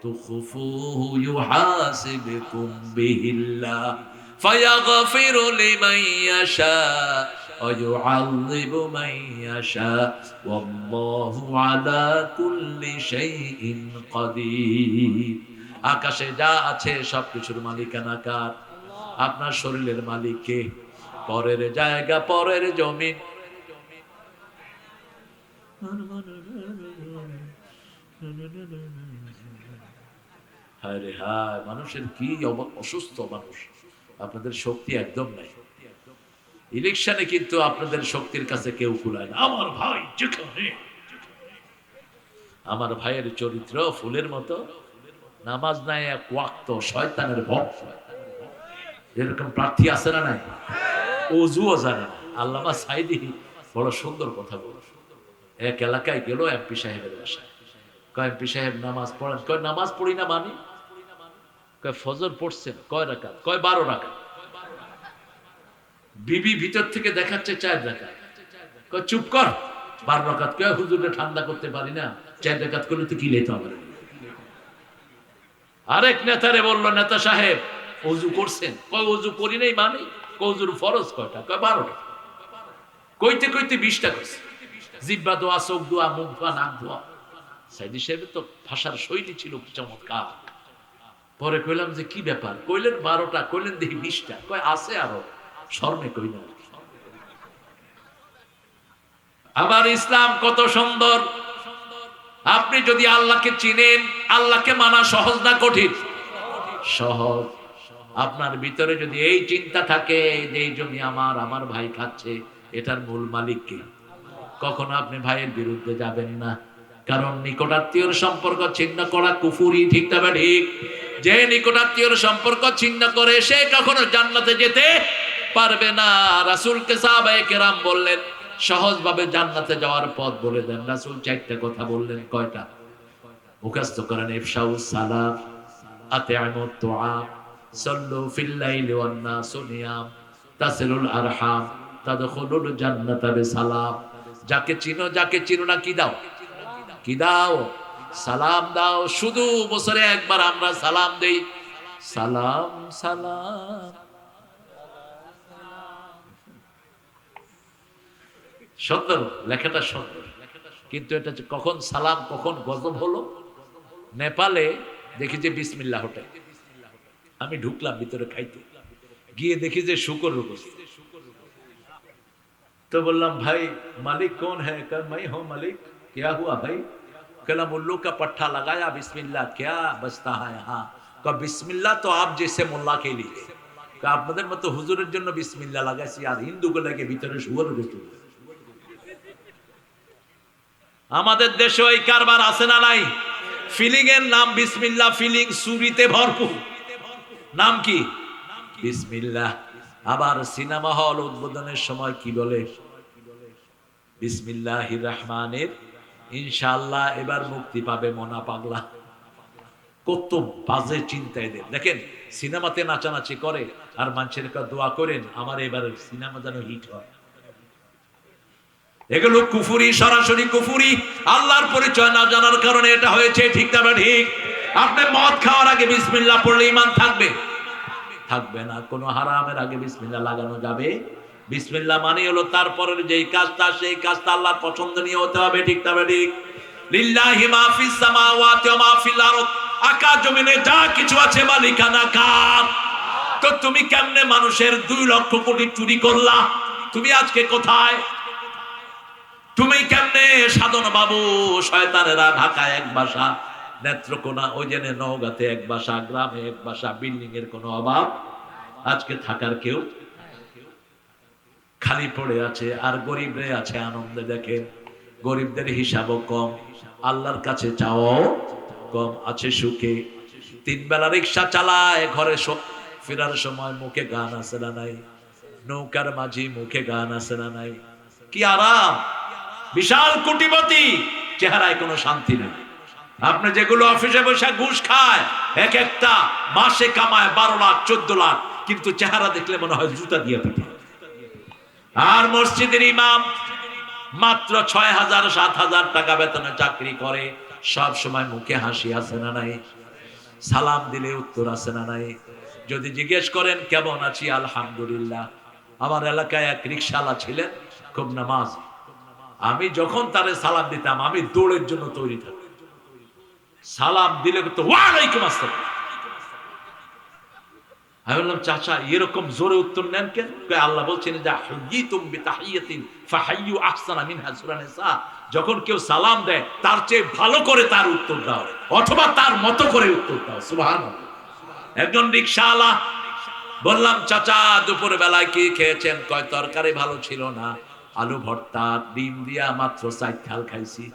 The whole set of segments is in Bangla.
তুখফুহু ইউহাসিবকুম বিহিল্লাহ ফায়াগফিরু লিমান ইয়াশা ওয়া ইউআযযিবু মান ইয়াশা ওয়াল্লাহু আলা কুল্লি শাইইন কাদির। আকাশে যা আছে সবকিছুর মালিকানা কার? আপনার শরীরের মালিক কে? পরের জায়গা, পরের জমিন। হায় রে হায়, মানুষের কি অসুস্থ মানুষ। আপনাদের শক্তি একদম নাই। ইলেকশনে কিন্তু আপনাদের শক্তির কাছে কেউ কুলায় না। আমার ভাই যেখানে, আমার ভাইয়ের চরিত্র ফুলের মতো, নামাজ নাই এক ওয়াক্ত, শয়তানের ভক্ত। এরকম প্রার্থী আছে না নাই? ওযুও জানে না। আল্লামা সাইদি বড় সুন্দর কথা বল। এক এলাকায় গেল এমপি সাহেবের বাসায়। কয় এমপি সাহেব নামাজ পড়েন? কয় নামাজ পড়ি না মানি। কয় ফজর পড়ছেন? কয় রাকাত? কয় 12 রাকাত। বিবি ভিতর থেকে দেখাচ্ছে 4 রাকাত। কয় চুপ কর, 12 রাকাত। কয় হুজুরে ঠান্ডা করতে পারি না, 4 রাকাত করলে তো কি লেতো আমার। আরেক নেতারে বলল, নেতা সাহেব ওযু করছেন? কয় ওযু করি নাই মানি। ওযুর ফরজ কয়টা? কয় 12টা। কইতে কইতে 20টা করছে। জিহ্বা দোয়া, চোখ দোয়া, মুখ ধোয়া, নাক ধোয়া। সাইদি সাহেবের তো ভাষার শৈলী ছিল কি চমৎকার। পরে কইলাম যে কি ব্যাপার? কইলেন 12টা। কইলেন দেখি 20টা। কয় আছে আরো, স্মরণে কই না। আবার ইসলাম কত সুন্দর। আপনি যদি আল্লাহকে চিনেন, আল্লাহকে মানা সহজ না কঠিন? সহজ। আপনার ভিতরে যদি এই চিন্তা থাকে যে এই জমি আমার, আমার ভাই খাচ্ছে, এটার মূল মালিক কে? কখনো আপনি ভাইয়ের বিরুদ্ধে যাবেন না। কারণ নিকটাত্মীয়র সম্পর্ক ছিন্ন করা কুফরি, ঠিক না ঠিক? যে নিকটাত্মীয়র সম্পর্ক ছিন্ন করে সে কখনো জান্নাতে যেতে পারবে না। রাসূলকে সাহাবায়ে কেরাম বললেন সহজভাবে জান্নাতে যাওয়ার পথ বলে দেন। রাসূল 4টা কথা বললেন। কয়টা? মুখস্থ করেন। ইফশাউস সালাম, আতিআমুত তুআম, সাল্লু ফিল লাইলি ওয়ান নাসু নিয়াম, তাসিলুল আরহাম, তাদখুলুল জান্নাতা বিসালাম। যাকে চিনো, যাকে চিনো না কি দাও? কি দাও? সালাম দাও। শুধু বছরে একবার আমরা সালাম দেই। সালাম সালাম। সুন্দর লেখাটা, সুন্দর, কিন্তু এটা কখন সালাম কখন গজব হলো। নেপালে দেখি যে বিসমিল্লাহ হোটেল। আমি ঢুকলাম ভিতরে খাইতে, গিয়ে দেখি যে শুকর উপস্থিত। तो बोललाम भाई मालिक कौन है? कल मैं हूँ मालिक। क्या हुआ भाई? कहला मुल्लू का पट्टा लगाया, बिस्मिल्लाह क्या बजता है यहाँ? का बिस्मिल्लाह तो आप जैसे मुल्ला के लिए। का আপনাদের মতো হুজুরের জন্য বিসমিল্লাহ লাগাইছি, আর হিন্দুগুলোকে ভিতরে শুয়োর ঢুকে। আমাদের দেশে ওই কারবার আছে না নাই? ফিলিং এর নাম বিসমিল্লাহ, ফিলিং সুরিতে ভরপুর। নাম কি? বিসমিল্লাহ। আবার সিনেমা হল উদ্বোধনের সময় কি বলে? বিসমিল্লাহির রহমানির, ইনশাআল্লাহ এবার মুক্তি পাবে মোনা পাগলা। কত বাজে চিন্তা এদের। দেখেন সিনেমাতে নাচানাচি করে আর মানুষের দোয়া করেন আমার এবারের সিনেমা যেন হিট হয়। এগুলো কুফুরি, সরাসরি কুফুরি। আল্লাহর পরিচয় না জানার কারণে এটা হয়েছে, ঠিক না ঠিক? আপনি মদ খাওয়ার আগে বিসমিল্লাহ পড়লে ঈমান থাকবে? থাকবে না। কোন হারামের আগে বিসমিল্লাহ লাগানো যাবে? বিসমিল্লাহ মানে হলো তারপরের যেই কাজটা, সেই কাজটা আল্লাহর পছন্দনীয় হতে হবে, ঠিক না ঠিক? লিল্লাহি মা ফিস সামাওয়াতি ওয়া মা ফিল আরদ। আকাশ জমিনে যা কিছু আছে মালিকানা কার? তো তুমি কেমনে মানুষের 2 লক্ষ কোটি চুরি করলা? তুমি আজকে কোথায়? তুমি কেমনে সাধন বাবু, শয়তানেরা ঢাকায় এক বাসা, নেত্রকোনা ওই জেনে নওগাঁতে এক বাসা, গ্রামে এক বাসা, বিল্ডিং এর কোনো অভাব আজকে থাকার কেউ খালি পড়ে আছে, আর গরিবরে আছে আনন্দে। দেখেন গরিবদের হিসাবও কম, আল্লাহর কাছে চাওয়াও কম, আছে সুখে। 3 বেলা রিক্সা চালায়, ঘরে ফেরার সময় মুখে গান আছে না নাই? নৌকার মাঝি মুখে গান আছে না নাই? কি আরাম! বিশাল কোটিপতি, চেহারায় কোনো শান্তি নেই। আপনি যেগুলো অফিসে বসে ঘুষ খায়, এক একটা মাসে কামায় 12 লাখ 14 লাখ, কিন্তু চেহারা দেখলে মনে হয় জুতা দিয়ে পিটে। আর মসজিদের ইমাম মাত্র 6,000 7,000 টাকা বেতনে চাকরি করে, সব সময় মুখে হাসি আছে না নাই? সালাম দিলে উত্তর আছে না নাই? যদি জিজ্ঞেস করেন কেমন আছি, আলহামদুলিল্লাহ। আমার এলাকায় এক রিকশাওয়ালা ছিলেন, খুব নামাজ। আমি যখন তারে সালাম দিতাম, আমি দৌড়ের জন্য তৈরি থাকতাম। সালাম দিলে তো ওয়ালাইকুম আসসালাম। আমি বললাম, চাচা এরকম জোরে উত্তর নেন কেন? আল্লাহ বলছেন যে হুইয়িতুম বিতাহিয়াতিন ফাহাইয়ু আহসানা মিনহা, সূরা নিসা। যখন কেউ সালাম দেয় তার চেয়ে ভালো করে তার উত্তর দাও, অথবা তার মতো করে উত্তর দাও। সুবহানাল্লাহ। একজন রিকশাওয়ালা, বললাম চাচা দুপুর বেলায় কি খেয়েছেন? কয় তরকারি ভালো ছিল না, আলু ভর্তা ডিম দিয়া মাত্র 4 থাল খাইছি।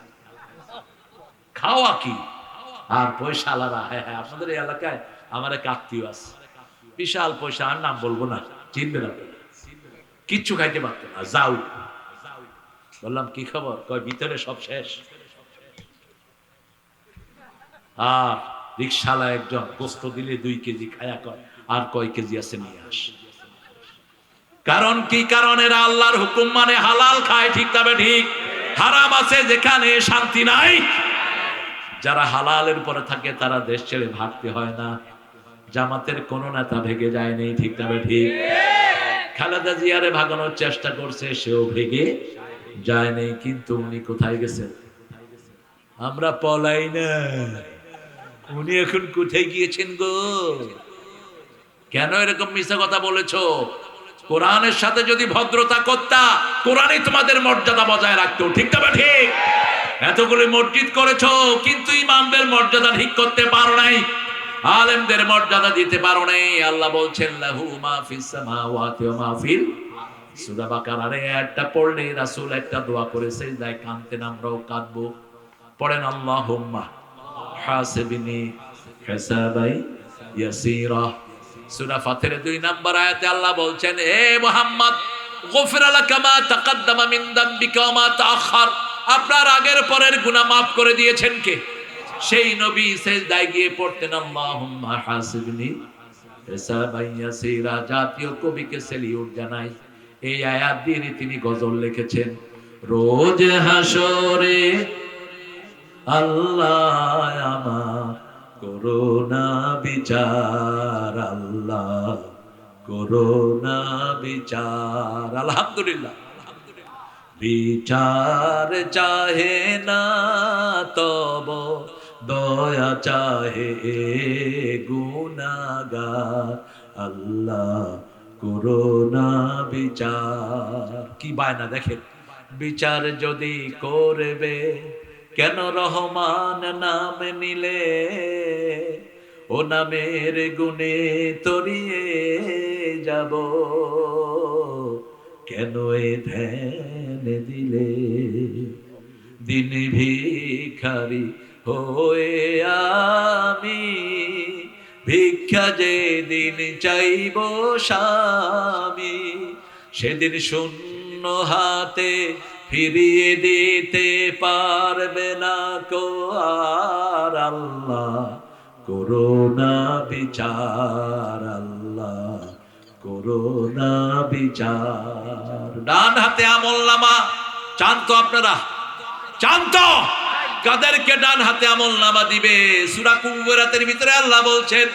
খাওয়া কি আর পয়সা আলাদা। হ্যাঁ হ্যাঁ, আপনাদের এই এলাকায় আমার এক আত্মীয় আছে, বিশাল পয়সা, আর নাম বলবো না, চিনবে না, কিচ্ছু খাইতে পারতো না, যাও। বললাম কি খবর? কয় ভিতরে সব শেষ। আর রিকশালা একজন গোস্ত দিলে 2 কেজি খায়া কয় আর কয় কেজি আছে নিয়ে আস। কারণ কি? কারণ এরা আল্লাহর হুকুম মানে হালাল খায়, ঠিক তবে ঠিক। হারাম আছে যেখানে শান্তি নাই। যারা হালালের উপরে থাকে তারা দেশ ছেড়ে ভাগতে হয় না। জামাতের কোন নেতা ভেগে যায়নি, ঠিক তবে ঠিক। খালেদা জিয়ারে ভাগানোর চেষ্টা করছে, সেও ভেগে যায়নি, কিন্তু উনি কোথায় গেছেন? আমরা পলাই না, উনি এখন কোথায় গিয়েছেন গো? কেন এরকম মিথ্যা কথা বলেছো? কোরআনের সাথে যদি ভদ্রতা করতা, কোরআনই তোমাদের মর্যাদা বজায় রাখতো, ঠিক তবে ঠিক। এতগুলো মসজিদ করেছো, কিন্তু ইমামদের মর্যাদা ঠিক করতে পারো নাই, আলেমদের মর্যাদা দিতে পারো নাই। আল্লাহ বলছেন লাহু মা ফিস সামাওয়াতি ওয়া মা ফিল। সূরা বাকারার একটা পড়লে রাসূল একটা দোয়া করেছে, যাই কাঁদতেন, আমরাও কাঁদবো। পড়েন আল্লাহুম্মা হাসিবনি হিসাবাই ইয়াসীরা। সূরা ফাতিরের 2 নম্বর আয়াতে আল্লাহ বলছেন, হে মুহাম্মদ, গফিরা লাকা মা তাকাদ্দামা মিন যামবিকা ওয়া মা তাআখার। আপনার আগের পরের গুনাহ maaf করে দিয়েছেন কে? সেই নবী সিজদায় গিয়ে পড়তেন আল্লাহুম্মা হাসিবনি হিসাবাই ইয়াসীরা। জাতীয় কবিকে সেলিউট জানাই, এই আয়াত দিয়ে তিনি গজল লিখেছেন। রোজ হাসরে আল্লাহ আমার করোনা বিচার, আল্লাহ করোনা বিচার। আলহামদুলিল্লাহ। বিচার চাহে না তব দয়া চাহে গুনাহগার, আল্লাহ করোনা বিচার। কি বায়না দেখেন, বিচার যদি করবে কেন রহমান নাম নিলে, ও নামের গুণে তরিয়ে যাব, কেন এ ধ্যান দিলে। দিন ভিখারি হয়ে আমি ভিক্ষা যে দিন চাইব স্বামী, সেদিন শূন্য হাতে ফিরিয়ে দিতে পারবে না কো আর, আল্লাহ করোনা বিচার, আল্লাহ করোনা বিচার। ডান হাতে আমলনামা চান তো আপনারা? চান তো? কাদেরকে ডান হাতে আমলনামা দিবে? সূরা কুবরাতের ভিতরে আল্লাহ বলছেন,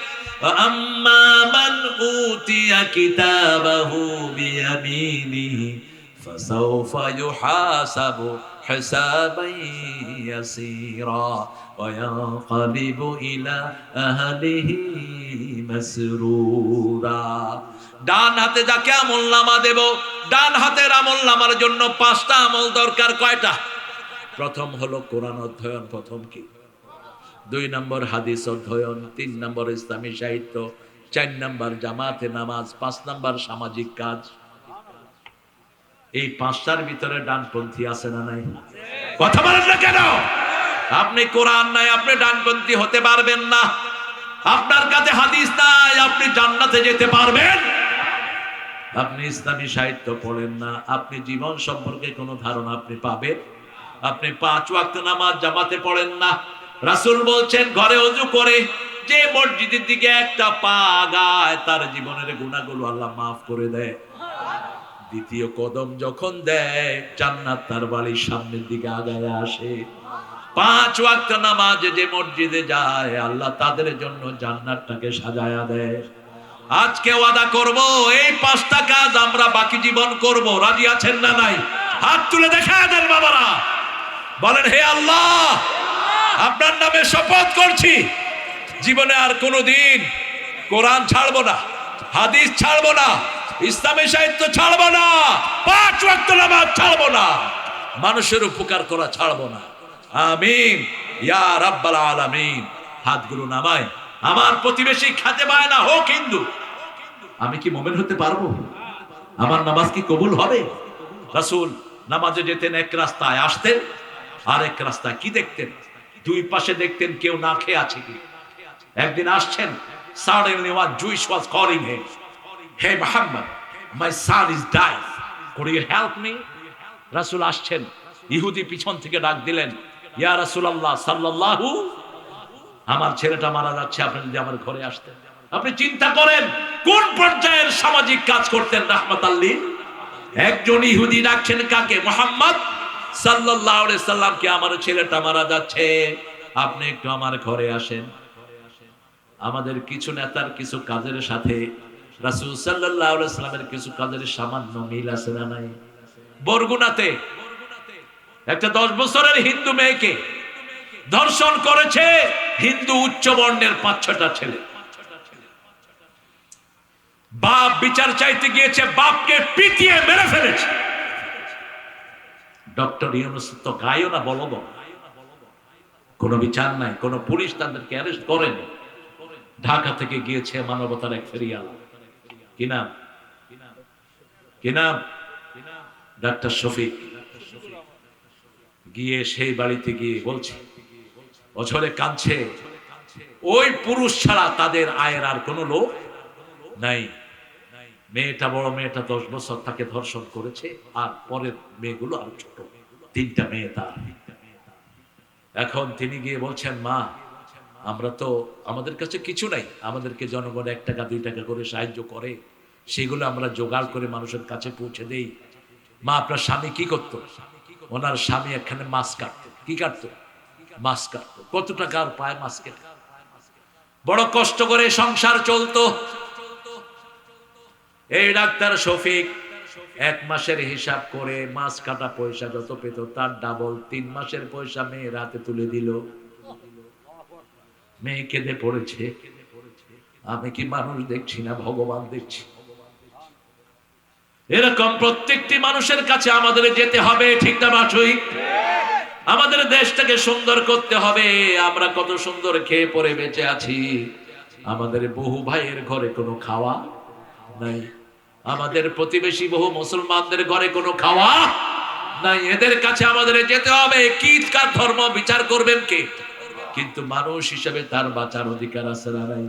আম্মা মান উতিয়া কিতাবাহু বিয়ামিনিহি ফাসাউফা ইউহাসাবু হিসাবান ইয়াসীরা ওয়া ইয়ানকালিবু ইলা আহলিহি মাসরুরা। ডান হাতে যাকে আমলনামা দেব, ডান হাতের আমলনামার জন্য 5টা আমল দরকার। কয়টা? প্রথম হলো কোরআন অধ্যয়ন, প্রথম কি? 2 নম্বর হাদিস অধ্যয়ন, 3 নম্বর ইসলামী সাহিত্য, 4 নম্বর জামাতে নামাজ, 5 নম্বর সামাজিক কাজ। এই 5টার ভিতরে ডানপন্থী আছে না নাই? কথা বলেন না কেন? আপনি কোরআন নাই, আপনি ডানপন্থী হতে পারবেন না। আপনার কাছে হাদিস নাই, আপনি জান্নাতে যেতে পারবেন? আপনি ইসলামী সাহিত্য পড়েন না, আপনি জীবন সম্পর্কে কোনো ধারণা আপনি পাবেন? আপনি 5 ওয়াক্ত নামাজ জামাতে পড়েন না। রাসূল বলছেন, ঘরে ওযু করে যে মসজিদের দিকে একটা পা আগায়, তার জীবনের গুনাহগুলো আল্লাহ maaf করে দেয়। দ্বিতীয় কদম যখন দেয়, জান্নাত তার বাড়ির সামনের দিকে আগায় আসে। 5 ওয়াক্ত নামাজে যে মসজিদে যায় আল্লাহ তাদের জন্য জান্নাতটাকে সাজায়া দেয়। আজকে ওয়াদা করব এই 5টা কাজ আমরা বাকি জীবন করব। রাজি আছেন না নাই? হাত তুলে দেখায় দেন বাবারা, বলেন হে আল্লাহ আপনার নামে শপথ করছি জীবনে আর কোনোদিন কোরআন ছাড়বো না, হাদিস ছাড়বো না, ইসলামী সাহিত্য ছাড়বো না, 5 ওয়াক্ত নামাজ ছাড়বো না, মানুষের উপকার করা ছাড়বো না। আমিন ইয়া রাব্বাল আলামিন। হাতগুলো নামায়। আমার প্রতিবেশী খেতে পায় না হোক হিন্দু, আমি কি মুমিন হতে পারবো? আমার নামাজ কি কবুল হবে? রাসূল নামাজে যেতেন এক রাস্তায়, আসতেন আরেক রাস্তায়। কি দেখতেন? দুই পাশে দেখতেন কেউ না খেয়ে আছে কি। একদিন আসছেন, suddenly one Jewish was calling him, hey Muhammad, my son is dying, could you help me? রাসূল আসছেন, ইহুদি পিছন থেকে ডাক দিলেন, ইয়া রাসূলুল্লাহ সাল্লাল্লাহু, আমার ছেলেটা মারা যাচ্ছে, আপনি যদি আমার ঘরে আসতেন। আপনি চিন্তা করেন কোন পর্যায়ের সামাজিক কাজ করতেন রাহমাতাল লিল। একজন ইহুদি ডাকছেন কাকে? মুহাম্মদ সাল্লাল্লাহু আলাইহি সাল্লামকে, আমার ছেলেটা মারা যাচ্ছে, আপনি একটু আমার ঘরে আসেন। আমাদের কিছু নেতার কিছু কাজের সাথে রাসূল সাল্লাল্লাহু আলাইহি সাল্লামের কিছু কাজের সামান্য মিল আছে না নাই? বরগুনাতে একটা 10 বছরের হিন্দু মেয়েকে ধর্ষণ করেছে হিন্দু উচ্চ বর্ণের 5-6টা ছেলে। বাপ বিচার চাইতে গিয়েছে, বাপকে পিটিয়ে মেরে ফেলেছে। ডক্টর ইউনূস তো গায়ও না, বলবো কোনো বিচার নাই, কোনো পুলিশ তাদেরকে অ্যারেস্ট করেনি। ঢাকা থেকে গিয়েছে মানবতার এক ফেরিয়াল, কি নাম? ডাক্তার শফিক। গিয়ে সেই বাড়িতে গিয়ে বলছে, অঝরে কাঁদছে, ওই পুরুষ ছাড়া তাদের আয়ের আর কোনো লোক নাই। মেয়েটা, বড় মেয়েটা 10 বছর তাকে ধর্ষণ করেছে, আর পরের মেয়েগুলো আর ছোট, 3টা মেয়ে তার। এখন তিনি গিয়ে বলছেন, মা আমরা তো, আমাদের কাছে কিছু নাই, আমাদেরকে জনগণ 1 টাকা 2 টাকা করে সাহায্য করে, সেগুলো আমরা জোগাড় করে মানুষের কাছে পৌঁছে দেই। মা আপনার স্বামী কি করতো? ওনার স্বামী এখানে মাছ কাটতো। কি কাটতো? মাছ কাটতো। কত টাকার পায় মাছ কেটে, বড় কষ্ট করে সংসার চলতো। এই ডাক্তার শফিক 1 মাসের হিসাব করে মাছ কাটা পয়সা যত পেত তার ডাবল 3 মাসের পয়সা মেয়ের হাতে তুলে দিল। মেয়ে কেঁদে পড়েছে, আমি কি মানুষ দেখছি না ভগবান দেখছি? এরকম প্রত্যেকটি মানুষের কাছে আমাদের যেতে হবে, ঠিক না বাছুই? আমাদের দেশটাকে সুন্দর করতে হবে। আমরা কত সুন্দর খেয়ে পরে বেঁচে আছি, আমাদের বহু ভাইয়ের ঘরে কোনো খাওয়া নাই, আমাদের প্রতিবেশী বহু মুসলমানদের ঘরে কোনো খাওয়া নাই। এদের কাছে আমাদের যেতে হবে। কি কার ধর্ম বিচার করবেন কে? কিন্তু মানুষ হিসেবে তার বাঁচার অধিকার আছে না নাই?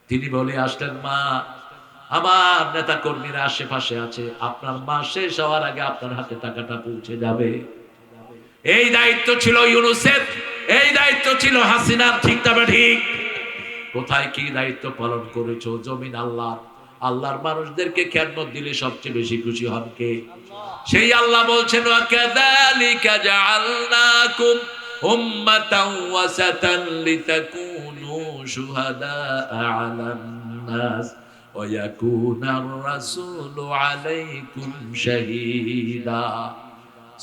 তিনি বলে আসলেন, মা আমার নেতা কর্মীরা আশেপাশে আছে, আপনার মাস শেষ হওয়ার আগে আপনার হাতে টাকাটা পৌঁছে যাবে। এই দায়িত্ব ছিল ইউনূসের, এই দায়িত্ব ছিল হাসিনার, ঠিক না ঠিক? কোথায় কি দায়িত্ব পালন করেছো? জমিন আল্লাহ, আল্লাহর মানুষদেরকে খেদমত দিলে সবচেয়ে বেশি খুশি হন কে? সেই আল্লাহ বলছেন, ওয়া কাযালিকা জাআলনাকুম উম্মাতান ওয়াসাতান লিতাকুনু শুহাদাআ আলান নাস ওয়া ইয়াকুনার রাসূলু আলাইকুম শাহীদা।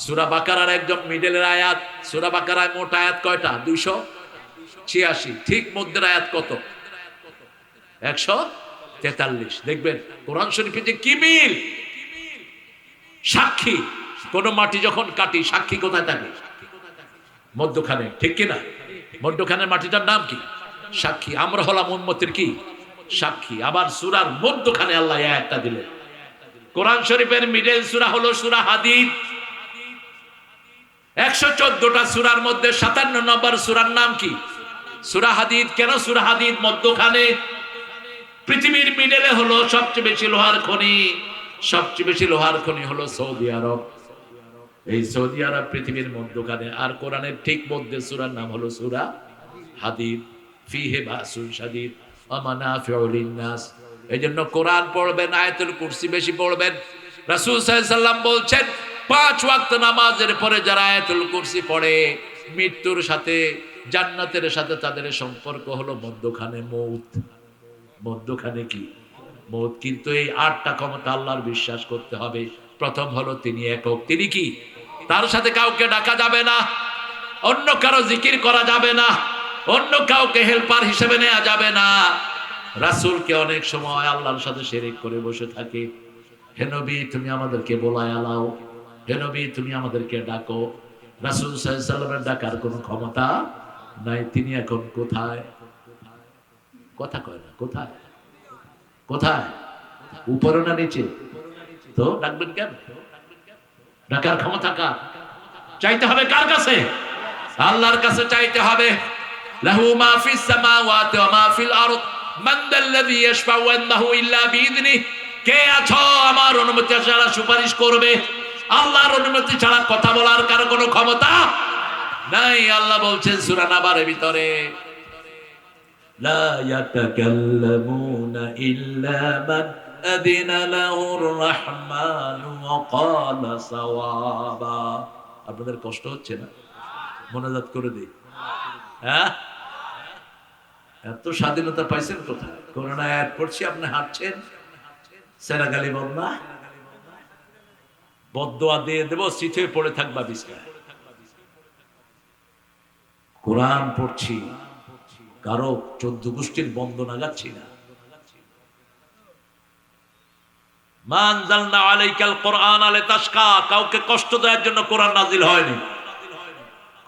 সূরা বাকারার একদম মিডলের আয়াত। সূরা বাকারায় মোট আয়াত কয়টা? 286। ঠিক মধ্যের আয়াত কত? 143। দেখবেন কোরআন শরীফে যে কি মিল। সাক্ষী, কোন মাটি যখন কাটি সাক্ষী কোথায় থাকে? মধ্যখানে, ঠিক কিনা? মধ্যখানের মাটিটার নাম কি? সাক্ষী। আমরা হলাম উম্মতের কি? সাক্ষী। আবার সূরার মধ্যখানে আল্লাহ আয়াতটা দিলেন। কোরআন শরীফের মিডল সূরা হলো সূরা হাদীদ। 114টা সূরার মধ্যে 57 নম্বর সূরার নাম কি? সূরা হাদীদ। কেন সূরা হাদীদ মধ্যখানে? পৃথিবীর মিডলে হলো সবচেয়ে বেশি লোহার খনি, সবচেয়ে বেশি লোহার খনি হলো সৌদি আরব। এই সৌদি আরব পৃথিবীর মধ্যখানে। আর কোরআনের ঠিক মধ্যে সূরার নাম হলো সূরা হাদীদ। ফিহি বাসুন শাদীদ ওয়া মানাফিউ লিন-নাস। এইজন্য কোরআন পড়বেন, আয়াতুল কুরসি বেশি পড়বেন। রাসূল সাল্লাল্লাহু আলাইহি সাল্লাম বলছেন, 5 ওয়াক্ত নামাজের পরে যারা আয়াতুল কুরসি পড়ে মৃত্যুর সাথে জান্নাতের সাথে তাদের সম্পর্ক হলো মধ্যখানে মৌত। মধ্যখানে কি? মৌত। কিন্তু এই 8টা ক্ষমতা আল্লাহর বিশ্বাস করতে হবে। প্রথম হলো তিনি একক। তিনি কি? তার সাথে কাউকে ডাকা যাবে না, অন্য কারো জিকির করা যাবে না, অন্য কাউকে হেল্পার হিসেবে নেওয়া যাবে না। রাসূলকে অনেক সময় আল্লাহর সাথে শিরিক করে বসে থাকে। হে নবী তুমি আমাদেরকে বলায় আলাও, হে নবী তুমি আমাদেরকে ডাকো। রাসূল সাল্লাল্লাহু আলাইহি ওয়াসাল্লামের ডাকার কোনো ক্ষমতা নাই। তিনি এখন কোথায়? কথা কয় না। কোথায়? কোথায়? উপরে না নিচে? তো ডাকবেন কেন? ডাকার ক্ষমতা কার? চাইতে হবে কার কাছে? আল্লাহর কাছে চাইতে হবে। লাহু মা ফিস সামাওয়াতি ওয়া মা ফিল আরদ মান যাল্লাযী ইয়াশফাউ ইনদাহু ইল্লা বিইذনিহি। কে আছো আমার অনুমতি ছাড়া সুপারিশ করবে? আল্লাহর অনুমতি ছাড়া কথা বলার কারো কোনো ক্ষমতা নাই। আল্লাহ বলছেন সূরা নাবারের ভিতরে, লা ইয়াতাকাল্লামুনা ইল্লা মান আযিনা লাহুর রাহমানু ওয়া ক্বালা সাওয়াবা। আপনাদের কষ্ট হচ্ছে না? মোনাজাত করে দেই। হ্যাঁ, এত স্বাধীনতা পাইছেন কোথায়? করোনা আয়াত পড়ছি আপনি হাঁটছেন, সেরাগালি বন্যা, বদদোয়া দিয়ে দেব, চিঠে পড়ে থাকবা বিছানায়। কোরআন পড়ছি, কারো 14 গোষ্ঠীর বন্দনা গাচ্ছি না। মা আনজালনা আলাইকাল কোরআন লিতাশকা, কাউকে কষ্ট দেওয়ার জন্য কোরআন নাজিল হয়নি।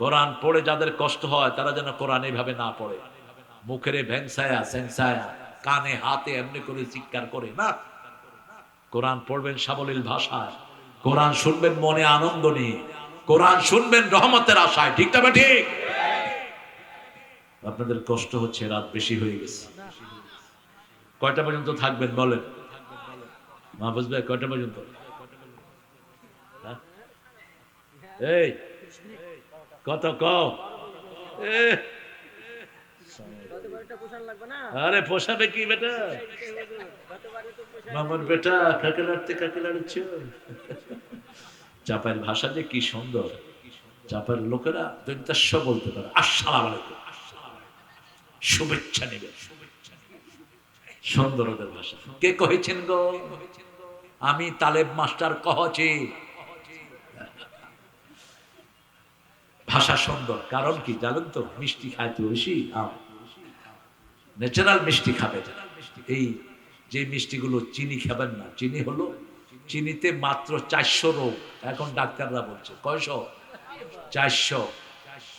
কোরআন পড়ে যাদের কষ্ট হয় তারা যেন কোরআন এইভাবে না পড়ে, মুখের ভ্যাংসায়া স্যাংসায়া, কানে হাতে এমনি করে চিৎকার করে না। কোরআন পড়বেন সাবলীল ভাষায়, কোরআন শুনবেন মনে আনন্দ নিয়ে, কোরআন শুনবেন রহমতের আশায়। ঠিক তবে ঠিক? আপনাদের কষ্ট হচ্ছে, রাত বেশি হয়ে গেছে। কয়টা পর্যন্ত থাকবেন বলেন? মাহফুজ ভাই কয়টা পর্যন্ত? এই কত কও? আরে পোষাবে কি বেটা? মামার বেটা কাকে লাড়তে কাকে লাড়ছ? চাপার ভাষা যে কি সুন্দর, চাপার লোকেরা দৈন্তাস্য বলতে পারে। আসসালামু আলাইকুম, শুভেচ্ছা নেবে, সুন্দর ওদের ভাষা। কে কহেছেন গো? আমি তালেব মাস্টার কহছি। ভাষা সুন্দর, কারণ কি জানেন তো? মিষ্টি খায় তো বেশি, ন্যাচারাল মিষ্টি খাবে। এই যে মিষ্টিগুলো চিনি খাবেন না। চিনি হলো, চিনিতে মাত্র 400 রোগ, এখন ডাক্তাররা বলছে। কয়শো? 400।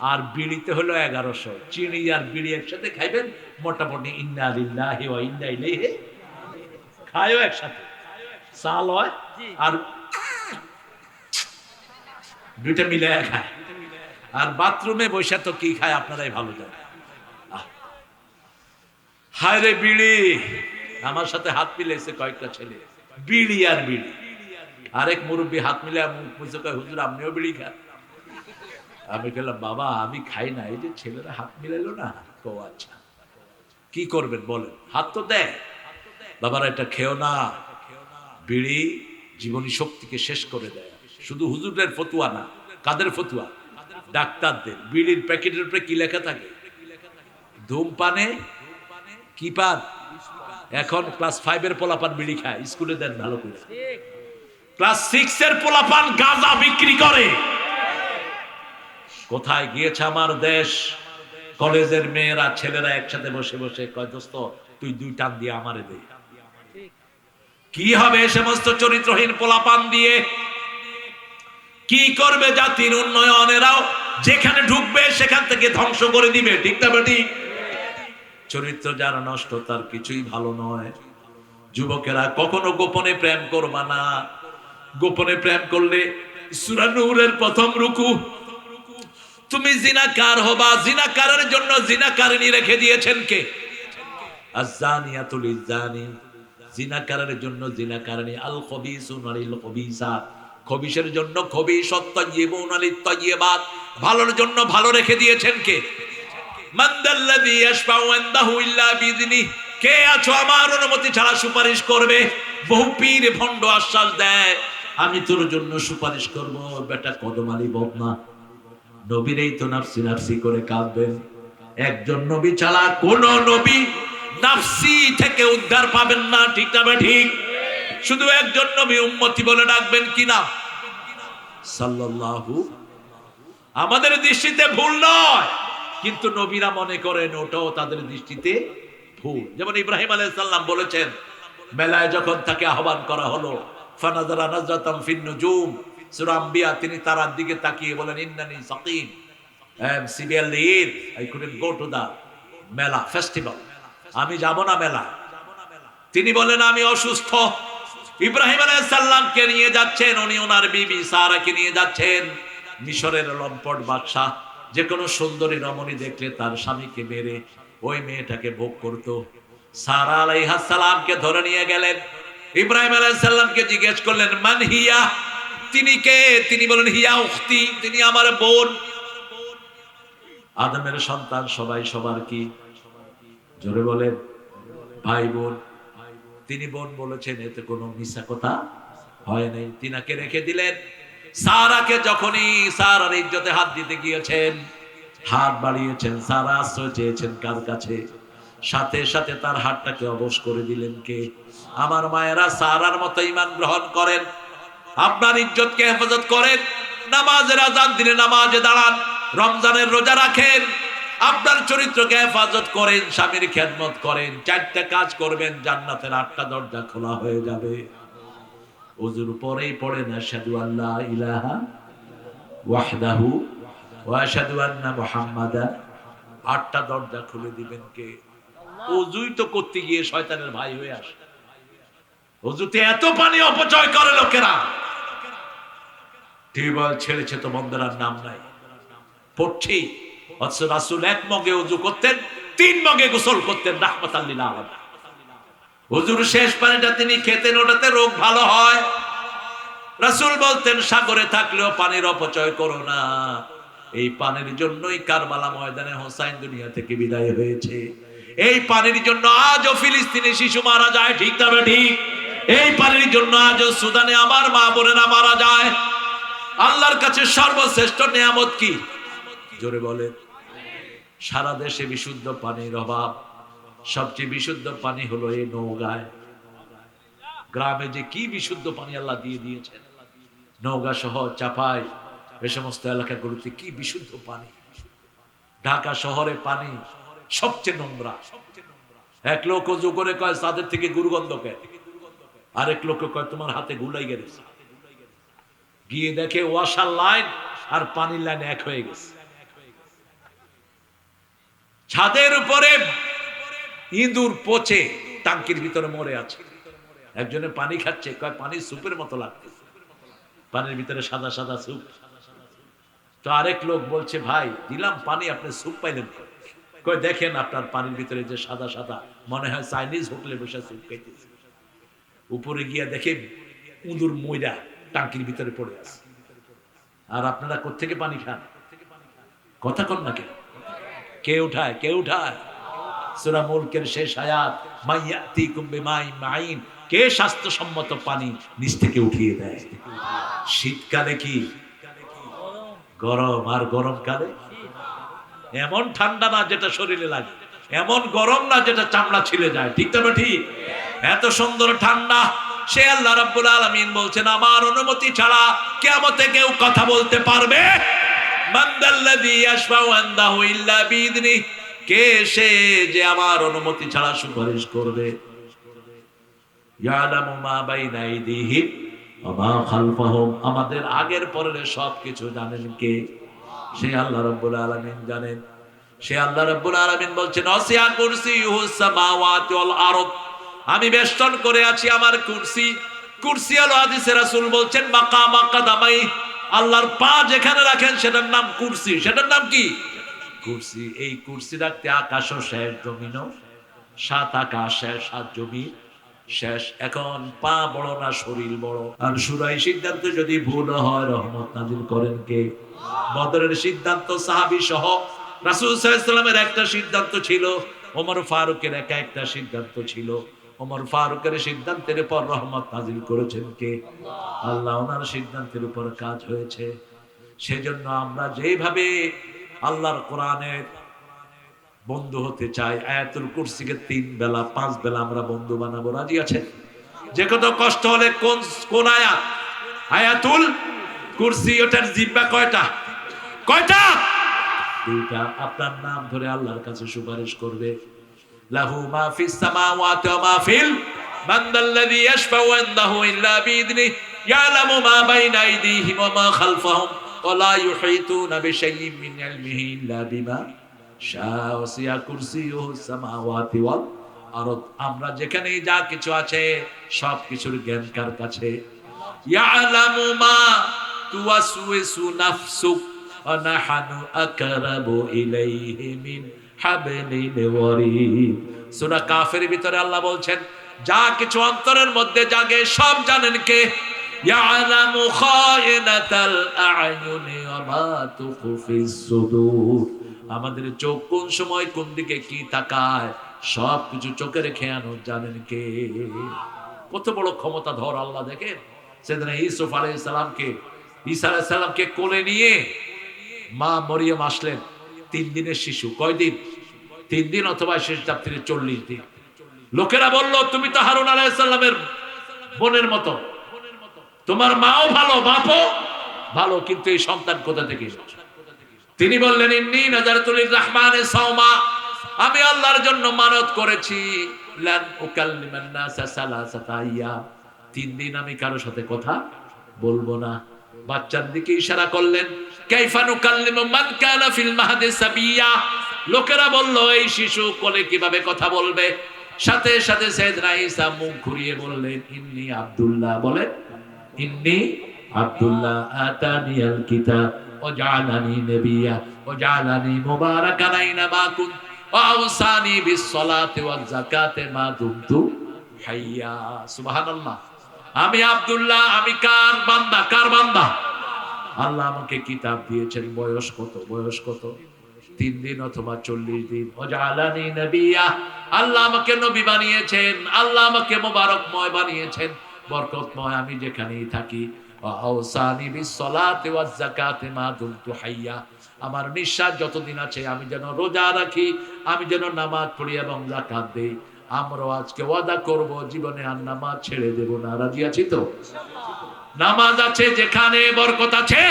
আর বিড়িতে হলো 1100। চিনি আর বিড়ি একসাথে খাইবেন, মোটামুটি ইন্না লিল্লাহি ওয়া ইন্না ইলাইহি, খায়ও একসাথে, চাল হয় আর দুইটা মিলে খায়। আর বাথরুমে বসে তো কি খায় আপনারাই ভালো জানেন। হায় রে বিড়ি, আমার সাথে হাত মিলেছে কয়েকটা ছেলে, বিড়ি আর বিড়ি। আরেক মুরব্বী হাত মিলে হুজুর আপনিও বিড়ি খান? আমি বললাম বাবা আমি খাই না, এই যে ছেলেরা হাত মিলাইলো না। ও আচ্ছা, কি করবেন বলেন? হাত তো দেয়। বাবারা এটা খেও না, বিড়ি জীবনী শক্তিকে শেষ করে দেয়। শুধু হুজুরের ফতুয়া না, কাদের ফতুয়া? ডাক্তারদের। বিড়ির প্যাকেটের উপরে কি লেখা থাকে? ধূমপানে কি পান? এখন ক্লাস 5 এর পোলাপান বিড়ি খায়, স্কুলে দেন ভালো করে। ক্লাস 6 এর পোলাপান গাঁজা বিক্রি করে। কোথায় গিয়েছে আমার দেশ? কলেজের মেয়েরা ছেলেরা একসাথে বসে বসে কয় দোস্ত তুই 2 টান দিয়ে আমারে দে। কি হবে সমস্ত চরিত্রহীন পোলাপান দিয়ে? কি করবে জাতির উন্নয়নেরাও? যেখানে ঢুকবে সেখান থেকে ধ্বংস করে দিবে। ঠিক না বেটি? চরিত্র যারা নষ্ট তার কিছুই ভালো নয়। যুবকেরা কখনো গোপনে প্রেম করবা না। গোপনে প্রেম করলে সূরা নূরের প্রথম রুকু, তুমি জিনাকার হবা। জিনাকারের জন্য জিনাকারিনী রেখে দিয়েছেন কে? আয-যানিয়াতু লিয-যানি, জিনাকারের জন্য জিনাকারিনী। আল খবিসুনা লিল খবিসাত, খবিসের জন্য খবিস, তাইয়্যিবুনা লিত-তাইয়্যিবাত, ভালোর জন্য ভালো রেখে দিয়েছেন কে? মান যাল্লাযী ইয়াশফাউ ইনদাহু ইল্লা বিইذনিহি, কে আছো আমার অনুমতি ছাড়া সুপারিশ করবে? বহু পীর ভণ্ড আশ্বাস দেয় আমি তোর জন্য সুপারিশ করব। বেটা কদম আলী বদনা, নবীরই তো নাফসি নাফসি করে কাঁদবেন। একজন নবী ছাড়া কোন নবী নাফসি থেকে উদ্ধার পাবেন না, ঠিক না ঠিক? শুধু একজন নবী উম্মতি বলে ডাকবেন, কি নাম? সাল্লাল্লাহু। আমাদের দৃষ্টিতে ভুল নয়, কিন্তু নবীরা মনে করেন ওটাও তাদের দৃষ্টিতে ভুল। যেমন ইব্রাহিম আলাইহিস সালাম বলেছেন, মেলায় যখন তাকে আহ্বান করা হলো, ফানাযারা নাজরাতাম ফিন নুজুম, সূরা আম্বিয়া, তিনি তারার দিকে তাকিয়ে বলেন, ইন্নানি সাকিম, I am severely ill, I couldn't go to the মেলা ফেস্টিভ্যাল, আমি যাব না মেলা। তিনি বলেন আমি অসুস্থ। ইব্রাহিম আলাইহিস সালামকে নিয়ে যাচ্ছেন, উনি ওনার বিবি সারাকে নিয়ে যাচ্ছেন। মিশরের লম্পট বাদশা যে কোনো সুন্দরী রমণী দেখলে তার স্বামীকে মেরে ওই মেয়েটাকে ভোগ করত। সারা আলাইহিস সালামকে ধরে নিয়ে গেলেন। ইব্রাহিম আলাইহিস সালামকে জিজ্ঞেস করলেন, মান হিয়া, তিনি কে? তিনি বলেন, হিয়া উখতি, তিনি আমার বোন। আদমের সন্তান সবাই সবার কি? জোরে বলেন, ভাই বোন। তিনি বোন বলেছেন, এতে কোনো মিথ্যা কথা হয় নাই। তিনাকে রেখে দিলেন। সারাকে যখনই সারার ইজ্জতে হাত দিতে গিয়েছেন, হাত বাড়িয়েছেন, সারা আশ্রয় চেয়েছেন কার কাছে? সাথে সাথে তার হাতটাকে অবশ করে দিলেন কে? আমার মায়েরা, সারার মতো ঈমান গ্রহণ করেন, আপনার ইজ্জতকে হেফাজত করেন, নামাজের আযান দিলে নামাজে দাঁড়ান, রমজানের রোজা রাখেন, আপনার চরিত্রকে হেফাজত করেন, স্বামীর খেদমত করেন, 4টা কাজ করবেন, জান্নাতের 8টা দরজা খোলা হয়ে যাবে। ওযুর পরেই পড়েন আশহাদু আল্লা ইলাহা ওয়াহদাহু ওয়া আশহাদু আন্না মুহাম্মাদা, 8টা দরজা খুলে দিবেন কে? ওযুই তো করতে গিয়ে শয়তানের ভাই হয়ে আসে। ওযুতে এত পানি অপচয় করে লোকেরা, টিউবওয়েল ছেড়েছে তো বন্ধের নাম নাই, পড়ছি। অথচ রাসূল 1 মগে ওযু করতেন, 3 মগে গোসল করতেন, রাহমাতাল লিল আলামিন। ওযুর শেষ পানিটা তিনি খেতেন, ওটাতে রোগ ভালো হয়। রাসূল বলতেন, সাগরে থাকলেও পানির অপচয় করো না। এই পানির জন্যই কারবালা ময়দানে হোসাইন দুনিয়া থেকে বিদায় হয়েছে। এই পানির জন্য আজও ফিলিস্তিনি শিশু মারা যায়, ঠিক না ঠিক? এই পানির জন্য আজও সুদানে আমার মা বোনেরা মারা যায়। আল্লাহর কাছে সর্বশ্রেষ্ঠ নিয়ামত কি? জোরে বলে। সারা দেশে বিশুদ্ধ পানির অভাব। সবচেয়ে বিশুদ্ধ পানি হলো এই নওগাঁয়। গ্রামে যে কি বিশুদ্ধ পানি আল্লাহ দিয়ে দিয়েছেন, নওগাঁ শহর, চাপাই, এ সমস্ত এলাকাগুলোতে কি বিশুদ্ধ পানি। ঢাকা শহরে পানি সবচেয়ে নোংরা। এক লোক ওযু করে কয় তাদের থেকে গুরুগন্ধ কে, আরেক লোক কয় তোমার হাতে গুলাই গেছে। গিয়ে দেখে ওয়াসার লাইন আর পানির লাইন এক হয়ে গেছে। ছাদের উপরে ইঁদুর পচে টাঙ্কির ভিতরে মরে আছে। একজনে পানি খাচ্ছে, কয় পানি সুপের মতো লাগতেছে, পানির ভিতরে সাদা সাদা স্যুপ। তো আরেক লোক বলছে, ভাই দিলাম পানি, আপনি স্যুপ পাইলেন? কয় দেখেন আপনার পানির ভিতরে যে সাদা সাদা, মনে হয় চাইনিজ হোটেলে বসে স্যুপ খাইতেছে। উপরে গিয়া দেখে ইঁদুর ময়রা টাঙ্কির ভিতরে পড়ে আছে। আর আপনারা কোত্থেকে পানি খান? কথা কন না কেন? কে উঠায়? কে উঠায়? সূরা মুলকের শেষ আয়াত, মাইয়াতিকুম বিমাইন মাইন, কে স্বাস্থ্যসম্মত পানি নিচ থেকে উঠিয়ে দেয়। শীতকালে কি গরম, আর গরমকালে এমন ঠান্ডা না যেটা শরীরে লাগে, এমন গরম না যেটা চামড়া ছিলে যায়, ঠিক তবে ঠিক? এত সুন্দর ঠান্ডা। সে আল্লাহ রাব্বুল আলামিন বলছেন, আমার অনুমতি ছাড়া কিয়ামতে কেউ কথা বলতে পারবে? মানদাল্লাযী ইয়াশফাউ ইনদাহু ইল্লা বিইذনিহি, কে সে যে আমার অনুমতি ছাড়া সুপারিশ করবে? ইয়ালামু মা বাইনা আইদিহিম ওয়া মা খালফাহুম, আমাদের আগের পরের সবকিছু জানেন কে? সে আল্লাহ রাব্বুল আলামিন জানেন। সে আল্লাহ রাব্বুল আলামিন বলছেন, ওয়াসিআ কুরসিয়ুহুস সামাওয়াতি ওয়াল আরদ, আমি বেষ্টন করে আছি আমার কুরসি। কুরসি হলো, হাদিসে রাসূল বলছেন, মাকাম কাদামাই, আল্লাহর পা যেখানে রাখেন সেটার নাম কুরসি। সেটার নাম কি? কুরসি। এই কুরসি রাখতে আকাশও শেষ, জমিনও, 7 আকাশ শেষ, 7 জমিন শেষ। এখন পা বড় না শরীর বড়? আর সুরাই সিদ্ধান্ত যদি ভুল হয়, রহমত নাজিল করেন কে? বদরের সিদ্ধান্ত সাহাবী সহ রাসূল সাল্লাল্লাহু আলাইহি ওয়াসাল্লামের একটা সিদ্ধান্ত ছিল, ওমর ফারুকের একটা সিদ্ধান্ত ছিল। ওমর ফারুকের সিদ্ধান্তের উপর রহমত নাজিল করেছেন কে? আল্লাহ। ওনার সিদ্ধান্তের উপর কাজ হয়েছে। সেজন্য আমরা যেভাবে আল্লাহর কোরআনের বন্ধু হতে চাই, আয়াতুল কুরসিকে 3 বেলা 5 বেলা আমরা বন্ধু বানাবো, রাজি আছেন? যে কত কষ্ট হলে কোন কোন আয়াত? আয়াতুল কুরসি। ওটার জিব্বা কয়টা? কয়টা? দুইটা। আপনার নাম ধরে আল্লাহর কাছে সুপারিশ করবে। লাহু মা ফিস সামাওয়াতি ওয়া মা ফিল মান দাল্লাযী ইয়াশফাউ ইনদাহু ইল্লা বিইذনিহি ইয়ালামু মা বাইনা আইদিহিম ওয়া মা খালফাহুম ওয়া লা ইউহীতুনা বিশাইইন মিন ইলমিহি ইল্লা বিমা শাআ ওয়াসি'a কুরসিয়ুহুস সামাওয়াতি ওয়াল আরদ। আমরা যেখানেই যা কিছু আছে সব কিছুর জ্ঞান কার কাছে? ইয়ালামু মা তুওয়াসওয়িসু নাফসুক ওয়া নাহনু আকরাবু ইলাইহি মিন হাবলিল ওয়ারিদ। সূরা কাফের ভিতরে আল্লাহ বলছেন যা কিছু অন্তরের মধ্যে জাগে সব জানেন কে? ইয়ালামু খায়িনাতাল আ'য়ুনি ওয়া মা তুখফিস সুদূর। আমাদের চোখ কোন সময় কোন দিকে কি তাকায় সব কিছু চোখে রেখে আনো জানেন কে? কত বড় ক্ষমতাধর আল্লাহ! দেখেন সেদিন ইউসুফ আলাইহিস সালামকে, ঈসা আলাইহিস সালামকে কোলে নিয়ে মা মরিয়ম আসলেন। 3 দিনের শিশু। কয়দিন? 3 দিন, অথবা শেষ তাফসীরে 40 দিন। লোকেরা বলল তুমি তো হারুন আলাইহিস সালামের বোনের মতো, তোমার মাও ভালো বাপও ভালো, কিন্তু এই সন্তান কোথা থেকে এসেছে? তিনি বললেন ইন্নী নাযারতু লির-রাহমানি সাওমা, আমি আল্লাহর জন্য মানত করেছি লান উকাল্লিমান নাসা সালাসাতা আইয়াম, 3 দিন আমি কারো সাথে কথা বলবো না। বাচ্চার দিকে ইশারা করলেন কাইফা নুকাল্লিমু মান কানা ফিল মাহদি সাবিয়া। লোকেরা বলল এই শিশু কোলে কিভাবে কথা বলবে? সাথে সাথে সাইয়েদনা ঈসা মুখ ঘুরিয়ে বললেন ইন্নী আব্দুল্লাহ। বলেন ইন্নী আব্দুল্লাহ আতানিয়াল কিতাব ওয়া জাআলানি নাবিয়্যা ওয়া জাআলানি মুবারাকান আইনামা কুনতু ওয়া আওসানি বিস-সালাতি ওয়াজ-যাকাতি মা দুমতু হাইয়া। সুবহানাল্লাহ। আমি আব্দুল্লাহ, আমি কার বান্দা? কার বান্দা? আল্লাহ আমাকে কিতাব দিয়েছেন। বয়স কত? বয়স কত? 3 দিন অথবা 40 দিন। ওয়াজআলানি নাবিয়্যা, আল্লাহ আমাকে নবী বানিয়েছেন, আল্লাহ আমাকে মোবারকময় বানিয়েছেন, বরকতময় আমি যেখানেই থাকি। ওয়া আওসানি বিস-সালাতি ওয়াজ-যাকাতি মা দুমতু হাইয়া, আমার নিঃশ্বাস যতদিন আছে আমি যেন রোজা রাখি, আমি যেন নামাজ পড়ি এবং যাকাত দেই। আমরা আজকে ওয়াদা করব জীবনে আর নামাজ ছেড়ে দেব না। রাজি আছি তো? নামাজ আছে যেখানে বরকত আছে,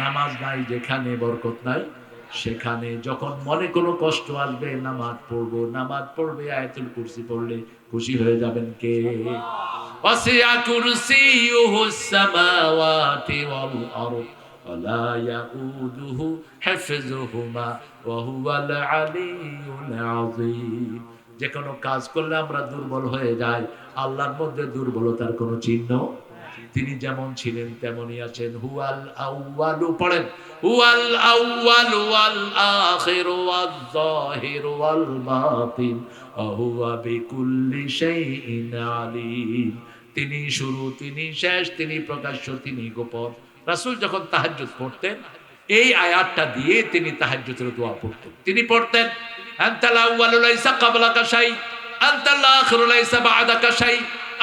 নামাজ নাই যেখানে বরকত নাই সেখানে। যখন মনে কোনো কষ্ট আসবে নামাজ পড়বো, নামাজ পড়বে আয়াতুল কুরসি পড়লে খুশি হয়ে যাবেন কে? ওয়াসি'a কুরসিয়ুহুস সামাওয়াতি ওয়াল আরদ ওয়া লা ইয়াউদুহু হিফযুহুমা ওয়া হুয়াল আলিয়্যুল আযীম। যে কোনো কাজ করলে আমরা দুর্বল হয়ে যাই, আল্লাহর মধ্যে দুর্বলতার কোনো চিহ্ন। তিনি যেমন ছিলেন তেমনই আছেন। হুয়াল আউয়ালু, পড়েন হুয়াল আউয়ালু ওয়াল আখিরু ওয়াজ যাহিরু ওয়াল বাতিন ওয়া হুয়া বিকুল্লি শাইইন আলীম। তিনি শুরু, তিনি শেষ, তিনি প্রকাশ্য, তিনি গোপন। রাসূল যখন তাহাজ্জুদ পড়তেন এই আয়াতটা দিয়ে তিনি তাহাজ্জুদের দোয়া পড়তেন। তিনি পড়তেন আনতাল আউয়ালু লাইসা ক্বাবলাকা শাই, আনতাল আখিরু লাইসা বা'দাকা শাই,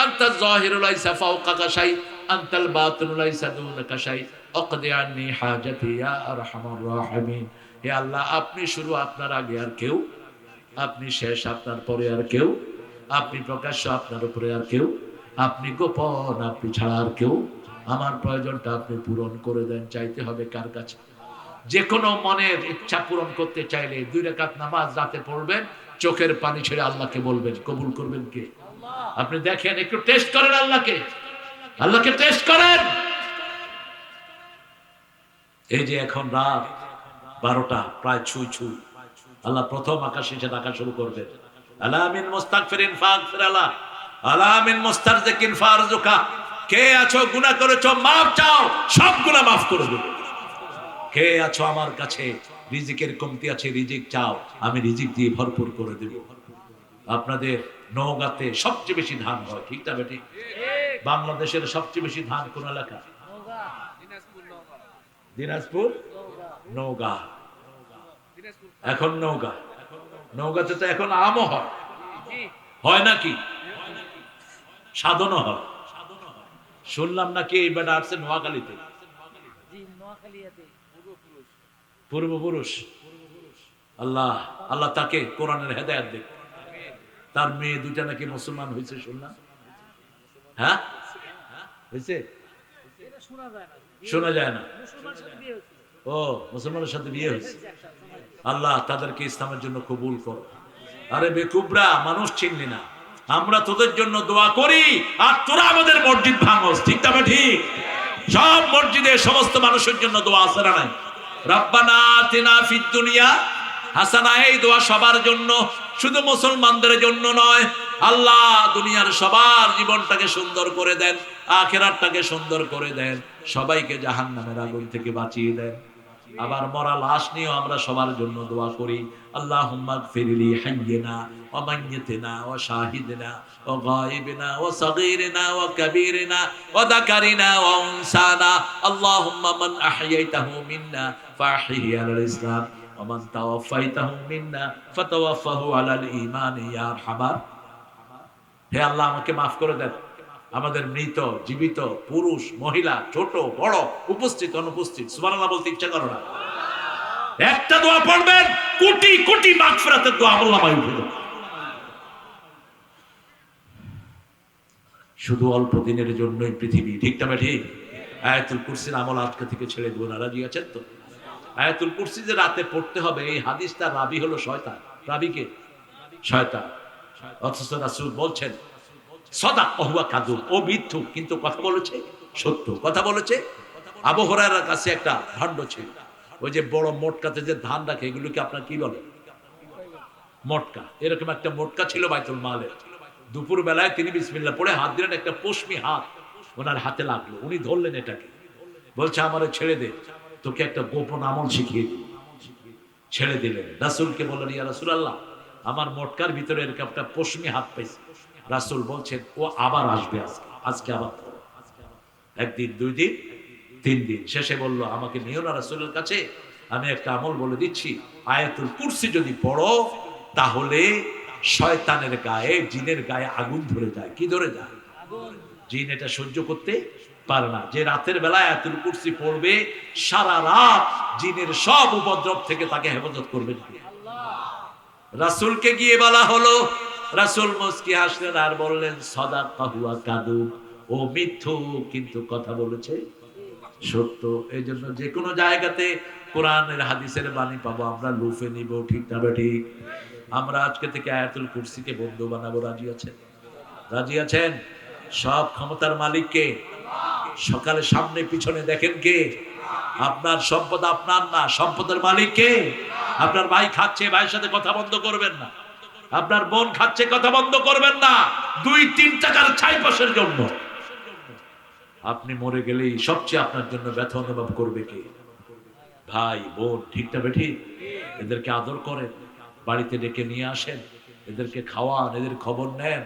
আনতাজ যাহিরু লাইসা ফাওকাকা শাই, আনতাল বাতিনু লাইসা দুনাকা শাই, আকদি আন্নী হাজাতি ইয়া আরহামার রাহিমিন। হে আল্লাহ, আপনি শুরু, আপনার আগে আর কেউ, আপনি শেষ, আপনার পরে আর কেউ, আপনি প্রকাশ্য, আপনার উপরে আর কেউ, আপনি গোপন, আপনি ছাড়া আর কেউ। আমার প্রয়োজনটা আপনি পূরণ করে দেন। চাইতে হবে কার কাছে? যে কোনো মনের ইচ্ছা পূরণ করতে চাইলে 2 রাকাত নামাজ রাতে পড়বেন, চোখের পানি ছেড়ে আল্লাহকে বলবেন। কবুল করবেন কে? আপনি দেখেন, একটু টেস্ট করেন আল্লাহকে, আল্লাহকে টেস্ট করেন। এই যে এখন রাত 12টা প্রায় ছুঁই ছুঁই, আল্লাহ প্রথম আকাশে এসে ডাকা শুরু করবেন। আলা মিন মুস্তাগফিরিন ফাগফির আলা, আলা মিন মুস্তারজিকিন ফারজুকা। কে আছো গুনাহ করেছো, মাফ চাও, সব গুনাহ মাফ করে দেব। কে আছো আমার কাছে রিজিকের কমতি আছে, রিজিক চাও, আমি রিজিক দিয়ে ভরপুর করে দেব। আপনাদের নওগাঁতে সবচেয়ে বেশি ধান হয়, ঠিক না বেটি? বাংলাদেশের সবচেয়ে বেশি ধান কোন এলাকা? দিনাজপুর, নওগাঁ। এখন নওগাঁ, নওগাঁতে তো এখন আমও হয়, হয় নাকি? সাধনও হয়। শুনলাম নাকি এই বেটা আসছে নোয়াখালীতে। পূর্বপুরুষ। আল্লাহ আল্লাহ তাকে কোরআনের হেদায়েত দেখ। তার মেয়ে দুইটা নাকি মুসলমান হয়েছে শুনলাম। হ্যাঁ হয়েছে, শোনা যায় না। ও মুসলমানের সাথে বিয়ে হয়েছে। আল্লাহ তাদেরকে ইসলামের জন্য কবুল করো। আরে বেকুবরা, মানুষ চিনলি না, আমরা তোদের জন্য দোয়া করি আর তোরা আমাদের মসজিদ ভাঙস। ঠিক তবে ঠিক, সব মসজিদে সমস্ত মানুষের জন্য দোয়া আছে না নাই? রব্বানা আতিনা ফিদ দুনিয়া হাসানা, এই দোয়া সবার জন্য, শুধু মুসলমানদের জন্য নয়। আল্লাহ দুনিয়ার সবার জীবনটাকে সুন্দর করে দেন, আখিরাতটাকে সুন্দর করে দেন, সবাইকে জাহান্নামের আগুন থেকে বাঁচিয়ে দেন। আবার মরা লাশ নিয়েও আমরা সবার জন্য দোয়া করি। আল্লাহুম্মা গফিরলি হাইয়িনা ওয়া মাইয়িতিনা ওয়া শাহিদিনা ওয়া গায়িবিনা ওয়া সাগীরিনা ওয়া কাবীরিনা ওয়া যাকারিনা ওয়া উনসানা। আল্লাহুম্মা মান আহইয়াইতাহু মিন্না ফাহইহি আলাল ইসলাম ওয়া মান তাওয়াফাইতাহু মিন্না ফাতাওয়াফাহু আলাল ঈমান ইয়া আরহামার। হে আল্লাহ, আমাকে মাফ করে দেন। আমাদের মৃত জীবিত পুরুষ মহিলা ছোট বড় উপস্থিত অনুপস্থিত সুবহানাল্লাহ বলতে ইচ্ছা করো না? একটা দোয়া পড়বেন, কোটি কোটি মাগফিরাতের দোয়া আল্লাহ পাই উঠে। শুধু অল্প দিনের জন্যই পৃথিবী, ঠিক না ঠিক? আয়াতুল কুরসির আমল আজকে থেকে ছেড়ে দেব না, রাজি আছেন তো? আয়াতুল কুরসি যে রাতে পড়তে হবে, এই হাদিসটা রাবি হলো শয়তান। রাবিকে শয়তান, অথচ রাসূল বলছেন সদাক ওয়া কাযুব, ও মিথ্যু কিন্তু কথা বলেছে সত্য। কথা বলেছে। আবু হুরায়রার কাছে একটা ভাণ্ড ছিল, ওই যে বড় মোটকাতে যে ধান রাখে, এগুলোকে আপনার কি বলে? মোটকা। এরকম একটা মোটকা ছিল বাইতুল মালে। দুপুর বেলায় তিনি বিসমিল্লাহ পড়ে হাত দিলেন, একটা পশমি হাত ওনার হাতে লাগলো। উনি ধরলেন এটাকে, বলছে আমারে ছেড়ে দে, তোকে একটা গোপন আমল শিখিয়ে দিই। ছেড়ে দিলেন। রাসূলকে বললেন, ইয়া রাসূলুল্লাহ, আমার মোটকার ভিতরে এরকম একটা পশমি হাত পাইছি। রাসূল বলছেন, ও আবার আসবে আজকে, আজকে আবার পড়ো। একদিন, দুই দিন, তিন দিন, শেষে বলল, আমাকে নিও না রাসূলের কাছে, আমি একটা আমল বলে দিচ্ছি, আয়াতুল কুরসি যদি পড়ো তাহলে শয়তানের গায়ে, জিনের গায়ে আগুন ধরে যায়। কি ধরে যায়? জিন এটা সহ্য করতে পারে না। যে রাতের বেলায় আয়াতুল কুরসি পড়বে, সারা রাত জিনের সব উপদ্রব থেকে তাকে হেফাজত করবে। রাসূলকে গিয়ে বলা হলো, রাসূল মুস্কি হাসলেন আর বললেন, সাদাকাহু ওয়া কাযুব, ও মিথ্যু কিন্তু কথা বলেছে সত্য। এই জন্য যে কোনো জায়গাতে কোরআনের হাদিসের বাণী পাবো, আমরা লুফে নিব। ঠিক না ঠিক? আমরা আজকে থেকে আয়াতুল কুরসিকে বন্ধু বানাবো। রাজি আছেন? রাজি আছেন? সব ক্ষমতার মালিক কে? সকালে সামনে পিছনে দেখেন কে? আপনার সম্পদ আপনার না, সম্পদের মালিক কে? আপনার ভাই খাচ্ছে, ভাইয়ের সাথে কথা বন্ধ করবেন না। আপনার বোন খাচ্ছে, কথা বন্ধ করবেন না। 2-3 টাকার ছাইপাশের জন্য আপনি মরে গেলেই সবচেয়ে আপনার জন্য ব্যথা অনুভব করবে কে? ভাই বোন। ঠিক না ঠিক? এদেরকে আদর করেন, বাড়িতে ডেকে নিয়ে আসেন, এদেরকে খাওয়ান, এদের খবর নেন।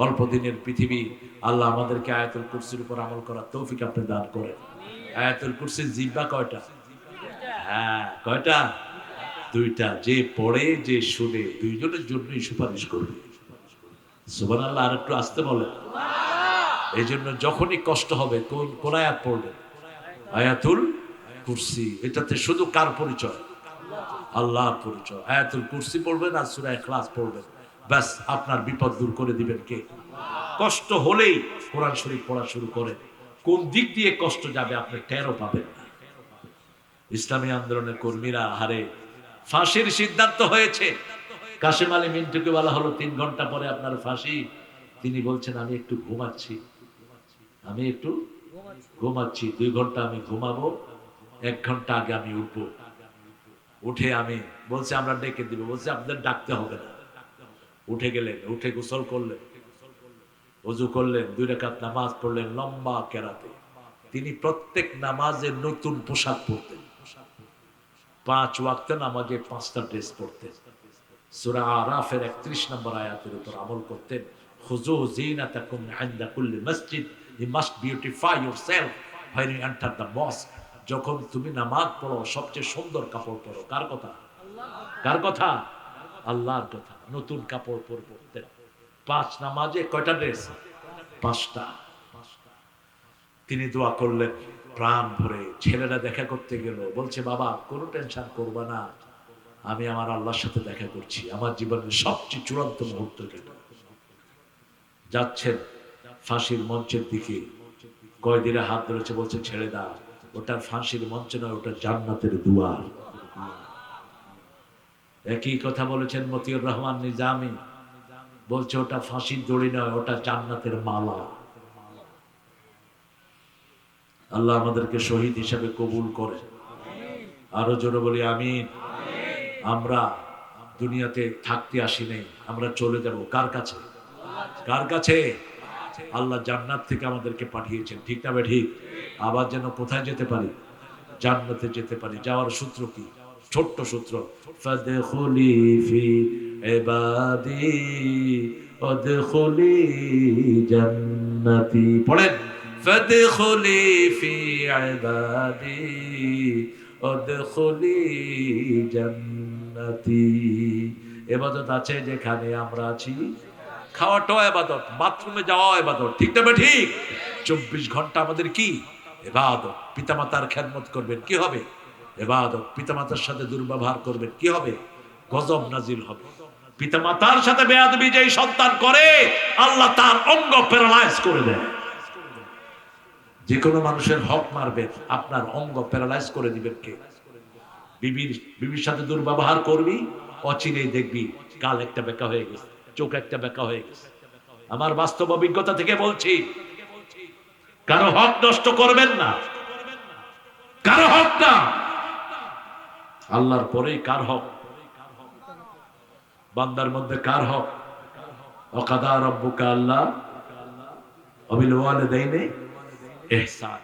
অল্প দিনের পৃথিবী, আল্লাহ আমাদেরকে আয়াতুল কুরসির উপর আমল করার তৌফিক আপনি দান করেন। আয়াতুল কুরসির জিহ্বা কয়টা? হ্যাঁ, কয়টা? 2টা। যে পড়ে যে শুনে, দুইজনের জন্যই সুপারিশ করবে। সুবহানাল্লাহ। আর একটু আসতে বলেন। এই জন্য যখনই কষ্ট হবে, কোন আয়াত পড়বেন? আয়াতুল কুরসি। এটাতে শুধু কার পরিচয়? আল্লাহর পরিচয়। আয়াতুল কুরসি পড়বেন আর সূরা ইখলাস পড়বেন, ব্যাস আপনার বিপদ দূর করে দিবেন কে? কষ্ট হলেই কোরআন শরীফ পড়া শুরু করেন। কোন দিক দিয়ে কষ্ট যাবে আপনি টেরও পাবেন না। ইসলামী আন্দোলনের কর্মীরা, হারে ফাঁসির সিদ্ধান্ত হয়েছে। কাশেম আলী মিন্টুকে বলা হলো 3 ঘন্টা পরে আপনার ফাঁসি। তিনি বলছেন, আমি একটু ঘুমাচ্ছি, আমি একটু ঘুমাচ্ছি, 2 ঘন্টা আমি ঘুমাবো, 1 ঘন্টা আগে আমি উঠবো। উঠে আমি বলছি আমরা ডেকে দিব, বলছে আপনাদের ডাকতে হবে না। উঠে গেলেন, উঠে গোসল করলেন, ওযু করলেন, 2 রাকাত নামাজ পড়লেন লম্বা কেরাতে। তিনি প্রত্যেক নামাজে নতুন পোশাক পরতেন। 5 ওয়াক্ত নামাজে 5টা ড্রেস পরতেন। সূরা আরাফের 31 নম্বর আয়াতের উপর আমল করতেন। খুযু যিনাতাকুম ইনদা কুল্লি মসজিদ, you must beautify yourself when you enter the mosque। যখন তুমি নামাজ পড়ো সবচেয়ে সুন্দর কাপড় পরো। কার কথা? কার কথা? আল্লাহর কথা। নতুন কাপড় পরতেন। 5 নামাজে কয়টা ড্রেস? 5টা। তিনি দোয়া করলেন, প্রাণ ভরে ছেলেরা দেখা করতে গেল, বলছে বাবা কোনো টেনশন করবা না, আমি আমার আল্লাহর সাথে দেখা করছি, আমার জীবনের সবচেয়ে চূড়ান্ত মুহূর্ত এটা। যাচ্ছেন ফাঁসির মঞ্চের দিকে, কয়েদিরা হাত ধরেছে, বলছে ছেড়ে দাও, ওটার ফাঁসির মঞ্চ নয়, ওটা জান্নাতের দুয়ার। একই কথা বলেছেন মতিউর রহমান নিজামী, বলছে ওটা ফাঁসির দড়ি নয়, ওটা জান্নাতের মালা। আল্লাহ আমাদেরকে শহীদ হিসাবে কবুল করে, আরো জোরে বলি আমিন। আমরা দুনিয়াতে থাকতে আসি নাই, আমরা চলে যাব কার কাছে? কার কাছে? আল্লাহ জান্নাত থেকে আমাদেরকে পাঠিয়েছেন, ঠিক না বে ঠিক? আবার যেন কোথায় যেতে পারি? জান্নাতে যেতে পারি। যাওয়ার সূত্র কি? ছোট্ট সূত্র, ফাদখুলি ফি ইবাদি ওয়াদখুলি জান্নাতি। পড়েন, ফাদখুলি ফি ইবাদি ওয়াদখুলি জান্নাতি। ইবাদত আছে যেখানে আমরা আছি, খাওয়াটাও ইবাদত, বাথরুমে যাওয়াও ইবাদত, ঠিক না ঠিক? 24 ঘন্টা আমাদের কি ইবাদত। পিতামাতার খেদমত করবেন, কি হবে? ইবাদত। পিতামাতার সাথে দুর্ব্যবহার করবেন, কি হবে? গজব নাজিল হবে। পিতামাতার সাথে বেয়াদবি যেই সন্তান করে, আল্লাহ তার অঙ্গ প্যারালাইজ করে দেয়। যে কোনো মানুষের হক মারবেন, আপনার অঙ্গ প্যারালাইজ করে দিবেন কে? বিবির সাথে দুর্ব্যবহার করবি, অচিরেই দেখবি কাল একটা বেঁকা হয়ে গেছে, চোখ একটা বেঁকা হয়ে গেছে। আমার বাস্তব অভিজ্ঞতা থেকে বলছি, কারো হক নষ্ট করবেন না, কারো হক না। আল্লাহর পরেই কার হক? বান্দার মধ্যে কার হক? ওয়াকাদা রাব্বুকা আল্লা ওয়া বিল ওয়ালিদাইনি ইহসান।